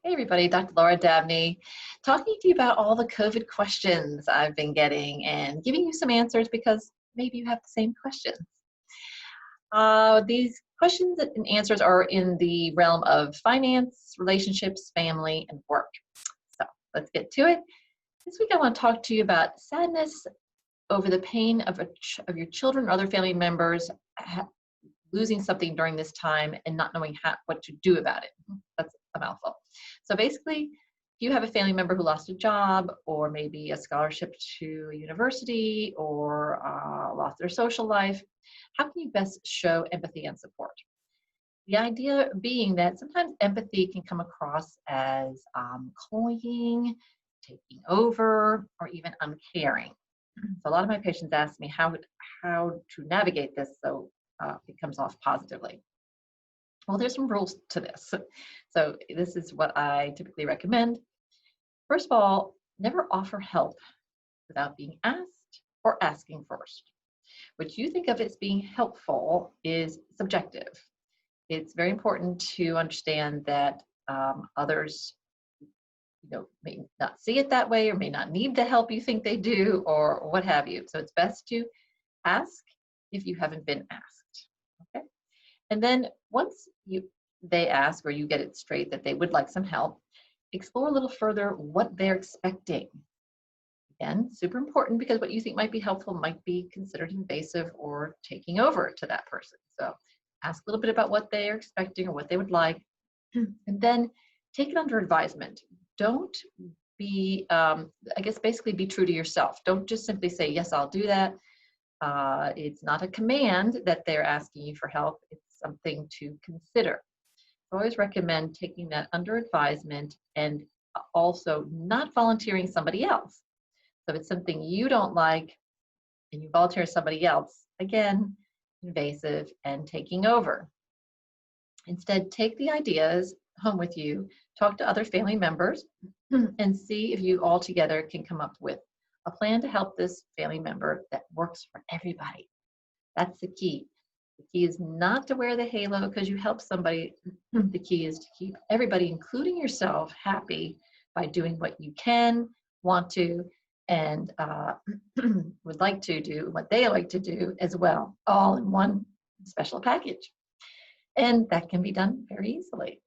Hey everybody, Dr. Laura Dabney, talking to you about all the COVID questions I've been getting and giving you some answers because maybe you have the same questions. These questions and answers are in the realm of finance, relationships, family, and work. So let's get to it. This week I want to talk to you about sadness over the pain of your children or other family members losing something during this time and not knowing what to do about it. That's a mouthful. So basically, if you have a family member who lost a job or maybe a scholarship to a university or lost their social life, how can you best show empathy and support? The idea being that sometimes empathy can come across as cloying, taking over, or even uncaring. So a lot of my patients ask me how to navigate this so it comes off positively. Well, there's some rules to this. So this is what I typically recommend. First of all, never offer help without being asked or asking first. What you think of as being helpful is subjective. It's very important to understand that others may not see it that way or may not need the help you think they do or what have you. So it's best to ask if you haven't been asked. Okay. And then once they ask or you get it straight that they would like some help, explore a little further what they're expecting. Again, super important because what you think might be helpful might be considered invasive or taking over to that person. So ask a little bit about what they are expecting or what they would like, and then take it under advisement. Don't be, basically be true to yourself. Don't just simply say, yes, I'll do that. It's not a command that they're asking you for help. It's something to consider. I always recommend taking that under advisement and also not volunteering somebody else. So if it's something you don't like and you volunteer somebody else, again, invasive and taking over. Instead, take the ideas home with you, talk to other family members, and see if you all together can come up with a plan to help this family member that works for everybody. That's the key. The key is not to wear the halo because you help somebody. The key is to keep everybody, including yourself, happy by doing what you can, want to, and would like to do, what they like to do as well, all in one special package. And that can be done very easily.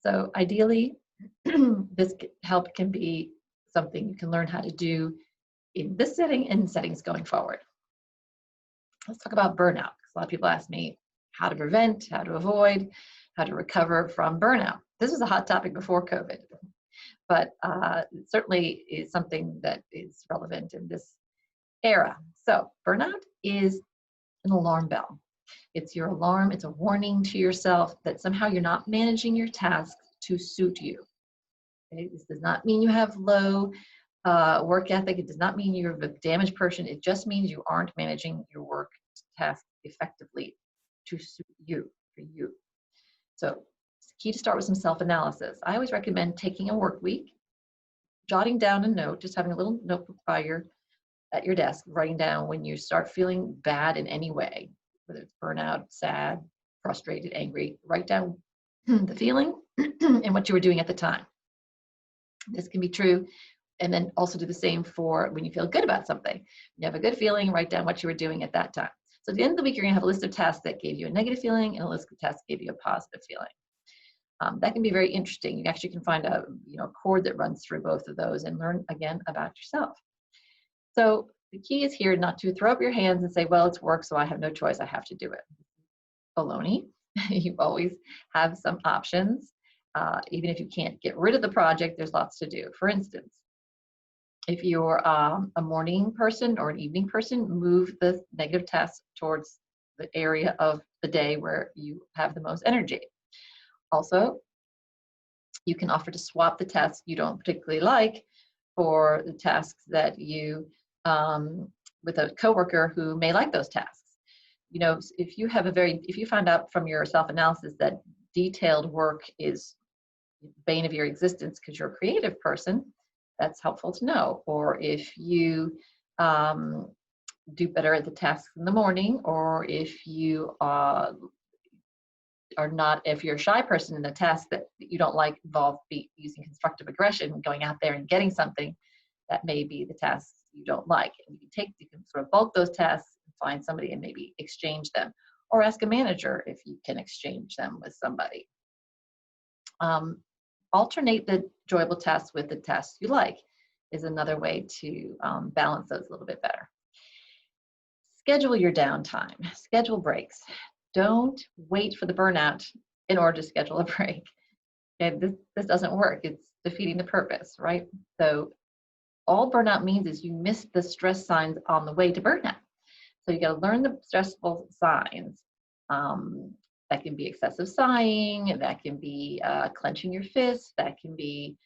So ideally, this help can be something you can learn how to do in this setting and settings going forward. Let's talk about burnout. A lot of people ask me how to prevent, how to avoid, how to recover from burnout. This was a hot topic before COVID, but it certainly is something that is relevant in this era. So burnout is an alarm bell. It's your alarm. It's a warning to yourself that somehow you're not managing your tasks to suit you. Okay? This does not mean you have low work ethic. It does not mean you're a damaged person. It just means you aren't managing your work task effectively to suit you, for you. So it's key to start with some self-analysis. I always recommend taking a work week, jotting down a note, just having a little notebook at your desk, writing down when you start feeling bad in any way, whether it's burnout, sad, frustrated, angry. Write down the feeling and what you were doing at the time. This can be true. And then also do the same for when you feel good about something. You have a good feeling, write down what you were doing at that time. So at the end of the week, you're gonna have a list of tasks that gave you a negative feeling and a list of tasks that gave you a positive feeling. That can be very interesting. You actually can find a chord that runs through both of those and learn again about yourself. So the key is here not to throw up your hands and say, well, it's work, so I have no choice, I have to do it. Baloney. You always have some options. Even if you can't get rid of the project, there's lots to do. For instance, if you're a morning person or an evening person, move the negative tasks towards the area of the day where you have the most energy. Also, you can offer to swap the tasks you don't particularly like for the tasks that you, with a coworker who may like those tasks. If you find out from your self-analysis that detailed work is the bane of your existence because you're a creative person, that's helpful to know. Or if you do better at the tasks in the morning, or if you are not, if you're a shy person in a task that you don't like involve using constructive aggression, going out there and getting something, that may be the tasks you don't like. And you can sort of bulk those tasks and find somebody and maybe exchange them, or ask a manager if you can exchange them with somebody. Alternate the enjoyable tasks with the tasks you like is another way to balance those a little bit better. Schedule your downtime, schedule breaks. Don't wait for the burnout in order to schedule a break. Okay, this doesn't work. It's defeating the purpose, right? So all burnout means is you missed the stress signs on the way to burnout. So you got to learn the stressful signs. That can be excessive sighing, that can be clenching your fists, that can be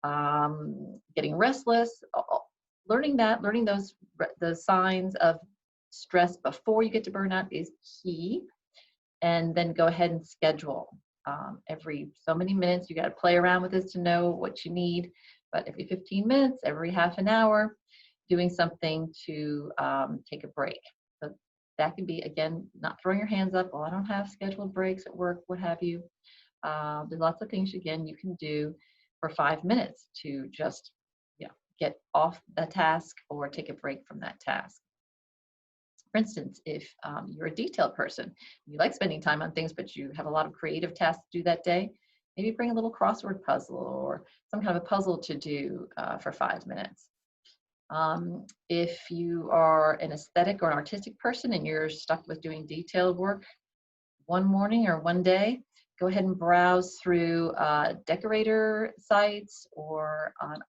getting restless. Learning those signs of stress before you get to burnout is key. And then go ahead and schedule. Every so many minutes, you got to play around with this to know what you need. But every 15 minutes, every half an hour, doing something to take a break. So that can be, again, not throwing your hands up. Oh, I don't have scheduled breaks at work, what have you. There's lots of things, again, you can do for 5 minutes to just get off the task or take a break from that task. For instance, if you're a detailed person, you like spending time on things, but you have a lot of creative tasks to do that day, maybe bring a little crossword puzzle or some kind of a puzzle to do for 5 minutes. If you are an aesthetic or an artistic person and you're stuck with doing detailed work one morning or one day, go ahead and browse through decorator sites or an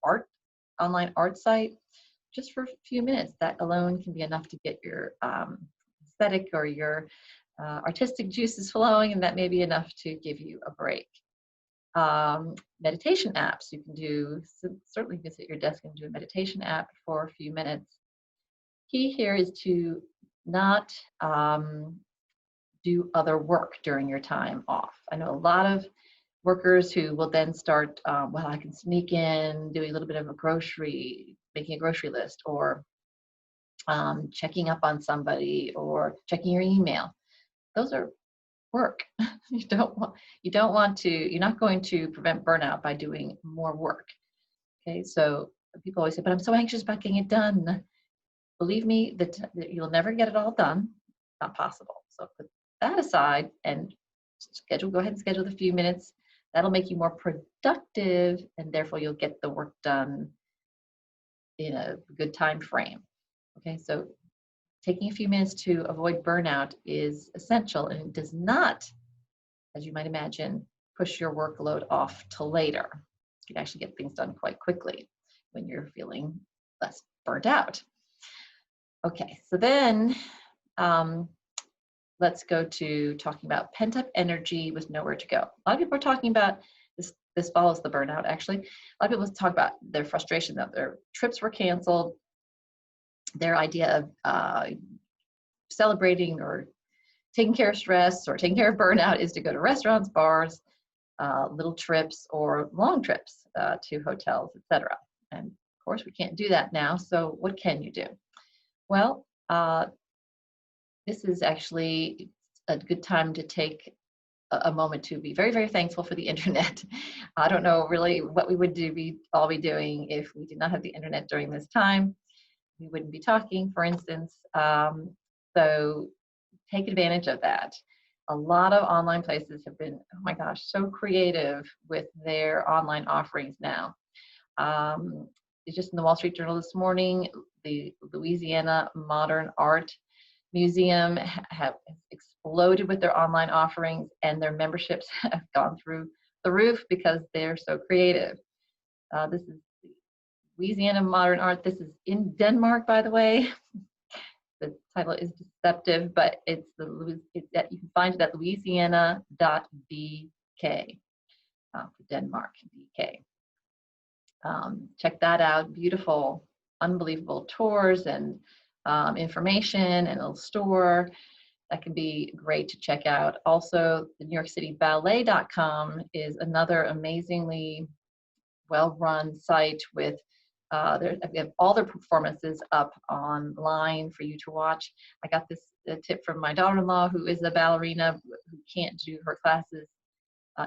online art site just for a few minutes. That alone can be enough to get your aesthetic or your artistic juices flowing, and that may be enough to give you a break. Meditation apps, you can do, certainly you can sit at your desk and do a meditation app for a few minutes. Key here is to not do other work during your time off. I know a lot of workers who will then start, well, I can sneak in doing a little bit of making a grocery list, or checking up on somebody, or checking your email. Those are work. You're not going to prevent burnout by doing more work. Okay, so people always say, but I'm so anxious about getting it done. Believe me, that you'll never get it all done. Not possible. So put that aside and go ahead and schedule the few minutes. That'll make you more productive, and therefore you'll get the work done in a good time frame. Okay, so taking a few minutes to avoid burnout is essential, and it does not, as you might imagine, push your workload off to later. You can actually get things done quite quickly when you're feeling less burnt out. Okay, so then let's go to talking about pent-up energy with nowhere to go. A lot of people are talking about this. This follows the burnout, actually. A lot of people talk about their frustration that their trips were canceled, their idea of celebrating or taking care of stress or taking care of burnout is to go to restaurants, bars, little trips, or long trips to hotels, etc. And of course, we can't do that now. So what can you do? Well, this is actually a good time to take a moment to be very, very thankful for the internet. I don't know really what we would all be doing if we did not have the internet during this time. We wouldn't be talking, for instance. So take advantage of that. A lot of online places have been, oh my gosh, so creative with their online offerings now. It's just in the Wall Street Journal this morning, the Louisiana Modern Art Museum have exploded with their online offerings, and their memberships have gone through the roof because they're so creative. This is Louisiana Modern Art. This is in Denmark, by the way. The title is deceptive, but you can find it at louisiana.dk for Denmark, DK. Check that out. Beautiful, unbelievable tours and information, and a little store. That can be great to check out. Also, the New York City Ballet.com is another amazingly well-run site with they have all their performances up online for you to watch. I got this a tip from my daughter-in-law, who is a ballerina who can't do her classes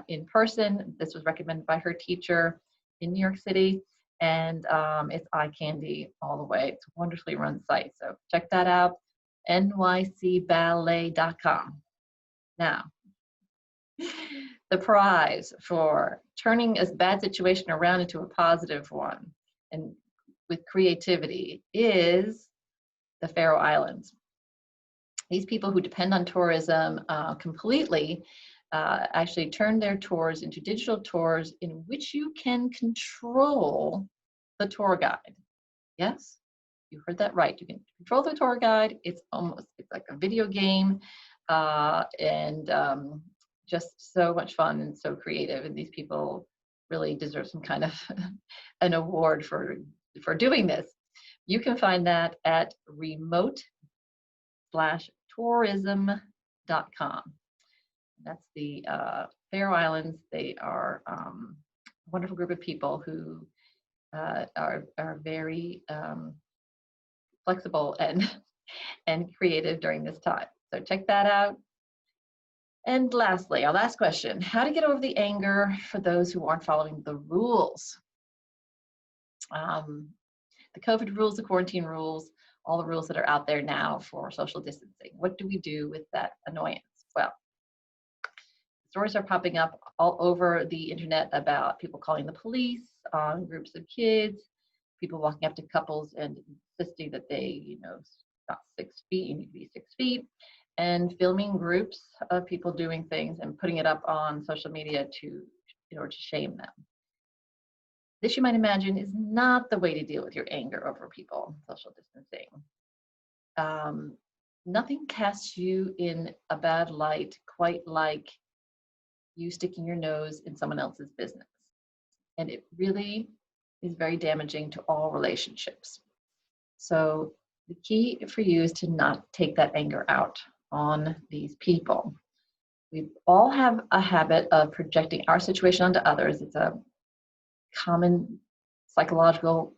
in person. This was recommended by her teacher in New York City, and it's eye candy all the way. It's a wonderfully run site, so check that out, nycballet.com. Now, the prize for turning a bad situation around into a positive one and with creativity is the Faroe Islands. These people who depend on tourism completely actually turn their tours into digital tours in which you can control the tour guide. Yes, you heard that right. You can control the tour guide. It's like a video game, and just so much fun and so creative. And these people really deserve some kind of an award for doing this. You can find that at remote/tourism.com. That's the Faroe Islands. They are a wonderful group of people who are very flexible and creative during this time. So check that out. And lastly, our last question: how to get over the anger for those who aren't following the rules? The COVID rules, the quarantine rules, all the rules that are out there now for social distancing. What do we do with that annoyance? Well, stories are popping up all over the internet about people calling the police on groups of kids, people walking up to couples and insisting that they, not 6 feet, you need to be 6 feet, and filming groups of people doing things and putting it up on social media in order to shame them. This, you might imagine, is not the way to deal with your anger over people social distancing. Nothing casts you in a bad light quite like you sticking your nose in someone else's business. And it really is very damaging to all relationships. So the key for you is to not take that anger out on these people. We all have a habit of projecting our situation onto others. It's a common psychological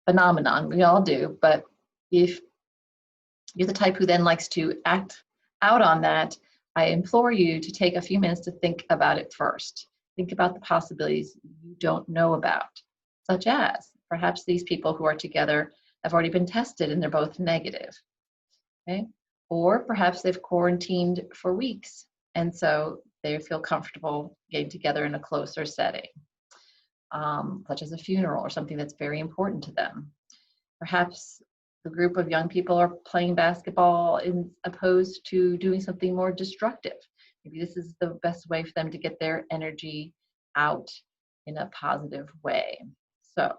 phenomenon. We all do. But if you're the type who then likes to act out on that, I implore you to take a few minutes to think about it first. Think about the possibilities you don't know about, such as perhaps these people who are together have already been tested and they're both negative. Okay? Or perhaps they've quarantined for weeks, and so they feel comfortable getting together in a closer setting, such as a funeral or something that's very important to them. Perhaps the group of young people are playing basketball opposed to doing something more destructive. Maybe this is the best way for them to get their energy out in a positive way. So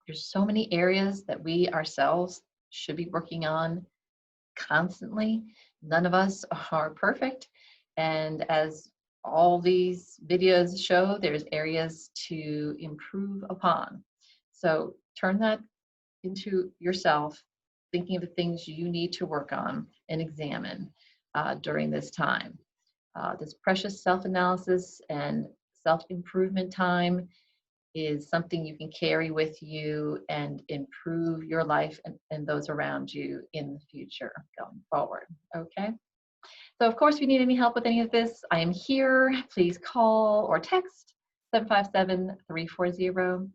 there's so many areas that we ourselves should be working on constantly. None of us are perfect. And as all these videos show, there's areas to improve upon. So turn that into yourself, thinking of the things you need to work on and examine during this time. This precious self-analysis and self-improvement time is something you can carry with you and improve your life and those around you in the future going forward, okay? So of course, if you need any help with any of this, I am here. Please call or text 757-340-8800.